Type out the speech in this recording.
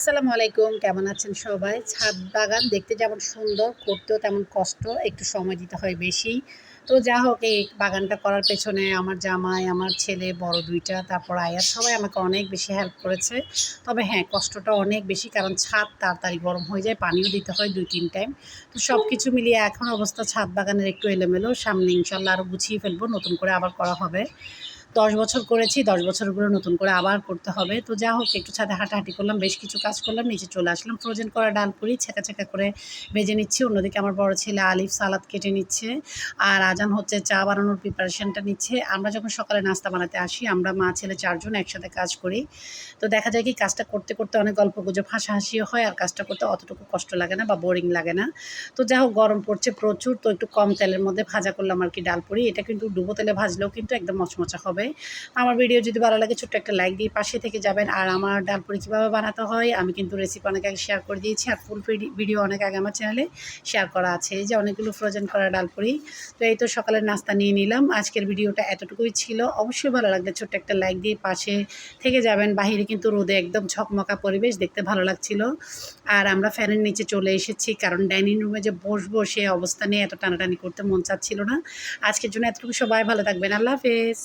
আসসালামু আলাইকুম, কেমন আছেন সবাই? ছাদ বাগান দেখতে যেমন সুন্দর, করতেও তেমন কষ্ট, একটু সময় দিতে হয় বেশি। তো যা হোক, এই বাগানটা করার পেছনে আমার জামাই, আমার ছেলে বড় ২ টা, তারপর আয়া সবাই আমাকে অনেক বেশি হেল্প করেছে। তবে হ্যাঁ, কষ্টটা অনেক বেশি, কারণ ছাদ তাড়াতাড়ি গরম হয়ে যায়, পানিও দিতে হয় ২-৩ টাইম। তো সব কিছু মিলিয়ে এখন অবস্থা ছাদ বাগানের একটু এলোমেলো। সামনে ইনশাল্লাহ আরও গুছিয়ে ফেলবো, নতুন করে আবার করা হবে। ১০ বছর করেছি, ১০ বছরগুলো নতুন করে আবার করতে হবে। তো যা হোক, একটু ছাদে হাঁটাহাঁটি করলাম, বেশ কিছু কাজ করলাম, নিচে চলে আসলাম। ফ্রোজেন করা ডালপুরি ছেঁকা, ছেঁকা করে ভেজে নিচ্ছি। অন্যদিকে আমার বড় ছেলে আলিফ সালাদ কেটে নিচ্ছে। আর আজান হচ্ছে, চা বানানোর প্রিপারেশনটা নিচ্ছে। আমরা যখন সকালে নাস্তা বানাতে আসি, আমরা মা ছেলে ৪ জন একসাথে কাজ করি। তো দেখা যায় কি, কাজটা করতে, করতে অনেক গল্পগুজব হাসাহাসিও হয়, আর কাজটা করতে অতটুকু কষ্ট লাগে না বা বোরিং লাগে না। তো যা হোক, গরম পড়ছে প্রচুর, তো একটু কম তেলের মধ্যে ভাজা করলাম আরকি ডালপুরি। এটা কিন্তু ডুবো তেলে ভাজলেও কিন্তু একদম মচমচা হবে। আমার ভিডিও যদি ভালো লাগে, ছোট্ট একটা লাইক দিয়ে পাশে থেকে যাবেন। আর আমার ডালপুরি কীভাবে বানাতে হয় আমি কিন্তু রেসিপি অনেক আগে শেয়ার করে দিয়েছি, আর ফুল ভিডিও অনেক আগে আমার চ্যানেলে শেয়ার করা আছে। এই যে অনেকগুলো ফ্রোজেন করা ডালপুরি। তো এই তো সকালের নাস্তা নিয়ে নিলাম। আজকের ভিডিওটা এতটুকুই ছিল। অবশ্যই ভালো লাগলে ছোট্ট একটা লাইক দিয়ে পাশে থেকে যাবেন। বাহিরে কিন্তু রোদে একদম ঝকমকা পরিবেশ, দেখতে ভালো লাগছিল। আর আমরা ফ্যানের নিচে চলে এসেছি, কারণ ডাইনিং রুমে যে বসবো সে অবস্থা নিয়ে এত টানাটানি করতে মন চাচ্ছিল না। আজকের জন্য এতটুকু, সবাই ভালো থাকবেন। আল্লাহ হাফেজ।